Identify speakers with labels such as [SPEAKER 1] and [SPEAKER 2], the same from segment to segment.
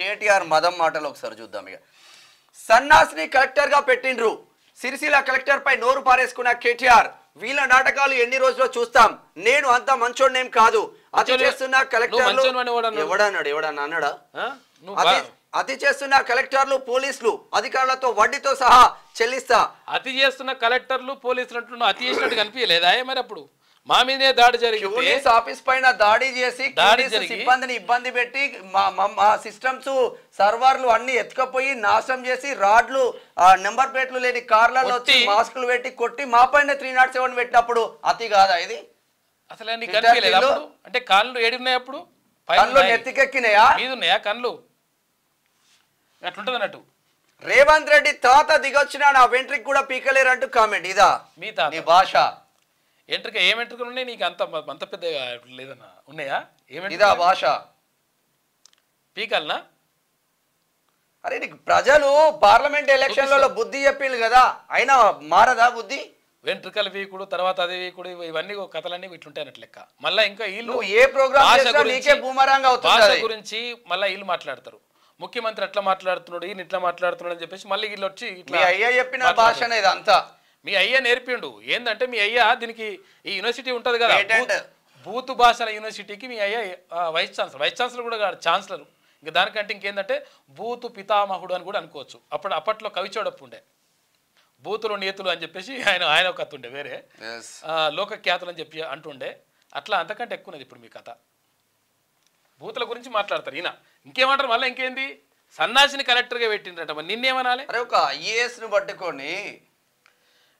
[SPEAKER 1] కేటీఆర్ మదం మాటలు ఒకసారి చూద్దాం. ఇక సన్నాసిని కలెక్టర్ గా పెట్టిండ్రు. సిరిసిల్ల కలెక్టర్ పై నోరు పారేసుకున్న కేటీఆర్, వీళ్ళ నాటకాలు ఎన్ని రోజుల్లో చూస్తాం, నేను అంత మంచోడ్నేం కాదు, అతి చేస్తున్న కలెక్టర్లు ఎవడన్నా అన్నాడా? అతి చేస్తున్న కలెక్టర్లు పోలీసులు అధికారులతో వడ్డీతో సహా చెల్లిస్తా.
[SPEAKER 2] అతి చేస్తున్న కలెక్టర్లు పోలీసులు అంటున్నా, అతి చేసినట్టు కనిపించలేదా మరి? అప్పుడు మా మీదే దాడి జరిగింది,
[SPEAKER 1] ఆఫీస్ పైన దాడి చేసి సిబ్బందిని ఇబ్బంది పెట్టి మా సిస్టమ్స్ సర్వర్లు అన్ని ఎత్తుకపోయి నాశనం చేసి రాడ్లు నెంబర్ ప్లేట్లు లేని కార్లలో వచ్చి మాస్కులు పెట్టి కొట్టి మా పైన 307 పెట్టినప్పుడు అతి కాదా ఇది?
[SPEAKER 2] అసలు నీకు కనిపించలేదు అంటే? కాళ్ళు ఏడున్నాయి అప్పుడు?
[SPEAKER 1] కళ్ళు నెత్తికెక్కినాయా?
[SPEAKER 2] మీద ఉన్నాయా కళ్ళు? అట్లుంటది అన్నట్టు.
[SPEAKER 1] రేవంత్ రెడ్డి తాత దిగొచ్చిన నా వెంట్రికి కూడా పీకలేరు అంటూ కామెంట్. ఇదా
[SPEAKER 2] మీ తాత?
[SPEAKER 1] నీ భాష
[SPEAKER 2] ఎంట్రిక ఏం ఎంట్రికలు ఉన్నాయి నీకు? అంత పెద్ద లేదన్నా, ఉన్నాయా?
[SPEAKER 1] ఇదా భాష?
[SPEAKER 2] పీకల్నా?
[SPEAKER 1] అరే నీకు ప్రజలు పార్లమెంట్ ఎలక్షన్లలో బుద్ధి చెప్పిండు కదా, అయినా మారదా బుద్ధి?
[SPEAKER 2] వెంట్రుకలు వీకుడు, తర్వాత అదే వీకుడు, ఇవన్నీ కథలన్నీ ఇట్లుంటాయి అన్నట్టు లెక్క. మళ్ళీ ఇంకా వీళ్ళు
[SPEAKER 1] ఏ ప్రోగ్రామ్ భాష
[SPEAKER 2] గురించి మళ్ళీ వీళ్ళు మాట్లాడతారు. ముఖ్యమంత్రి ఎట్లా మాట్లాడుతున్నాడు, ఈయన ఇట్లా మాట్లాడుతున్నాడు అని చెప్పేసి మళ్ళీ వీళ్ళు వచ్చి
[SPEAKER 1] అయ్యా చెప్పిన భాష ఇదంతా
[SPEAKER 2] మీ అయ్యా నేర్పిండు. ఏంటంటే మీ అయ్యా దీనికి ఈ యూనివర్సిటీ ఉంటది కదా, బూతు భాషల యూనివర్సిటీకి మీ అయ్యా వైస్ ఛాన్సలర్ కూడా కాదు, ఛాన్సలర్. ఇంకా దానికంటే ఇంకేంటంటే బూతు పితామహుడు అని కూడా అనుకోవచ్చు. అప్పట్లో కవిచోడప్పు ఉండే, బూతులు నేతులు అని చెప్పేసి ఆయన ఒక కథ ఉండే, వేరే లోక ఖ్యాతులు అని చెప్పి అంటుండే. అట్లా అంతకంటే ఎక్కువనేది ఇప్పుడు మీ కథ. బూతుల గురించి మాట్లాడతారు ఈయన. ఇంకేమంటారు మళ్ళీ? ఇంకేంది సన్నాసిని కలెక్టర్గా పెట్టిండ్రట, మరి నిన్నేమనాలి?
[SPEAKER 1] అరే ఒక ఐఏఎస్ ను పట్టుకొని,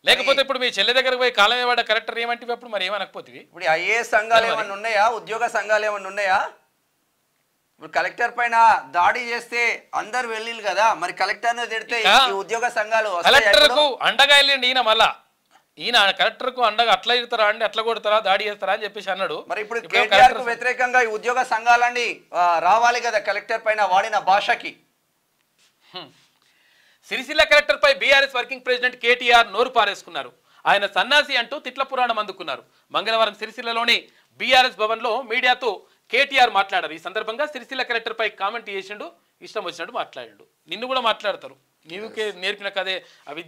[SPEAKER 2] లేకపోతే ఇప్పుడు మీ చెల్లె దగ్గరకు పోయి కాలం ఏవాడ కలెక్టర్ ఏమంటే అప్పుడు మరి ఏమనకపోతే?
[SPEAKER 1] ఇప్పుడు ఐఏఎస్ సంఘాలు ఏమన్నా ఉన్నాయా? ఉద్యోగ సంఘాలు ఏమన్నా ఉన్నాయా? ఇప్పుడు కలెక్టర్ పైన దాడి చేస్తే అందరు వెళ్ళిళ్ళు కదా, మరి కలెక్టర్ ను తిడితే ఉద్యోగ సంఘాలు
[SPEAKER 2] కలెక్టర్కు అండగా వెళ్ళండి ఈయన. మళ్ళా ఈయన కలెక్టర్కు అండగా అట్లా ఇడతారా అండి, అట్లా కొడతారా, దాడి చేస్తారా అని చెప్పేసి అన్నాడు.
[SPEAKER 1] మరి ఇప్పుడు కేటీఆర్ కు వ్యతిరేకంగా ఈ ఉద్యోగ సంఘాలన్నీ రావాలి కదా కలెక్టర్ పైన వాడిన భాషకి.
[SPEAKER 2] సిరిసిల్ల కలెక్టర్ పై బీఆర్ఎస్ వర్కింగ్ ప్రెసిడెంట్ కేటీఆర్ నోరు పారేసుకున్నారు. ఆయన సన్నాసి అంటూ తిట్ల పురాణం అందుకున్నారు. మంగళవారం సిరిసిల్లలోని బీఆర్ఎస్ భవన్ లో మీడియాతో కేటీఆర్ మాట్లాడారు. ఈ సందర్భంగా సిరిసిల్ల కలెక్టర్ పై కామెంట్ చేసిండు, ఇష్టం వచ్చినట్టు మాట్లాడిండు. నిన్ను కూడా మాట్లాడతారు, నీవుకే నేర్పిన కదే అవి.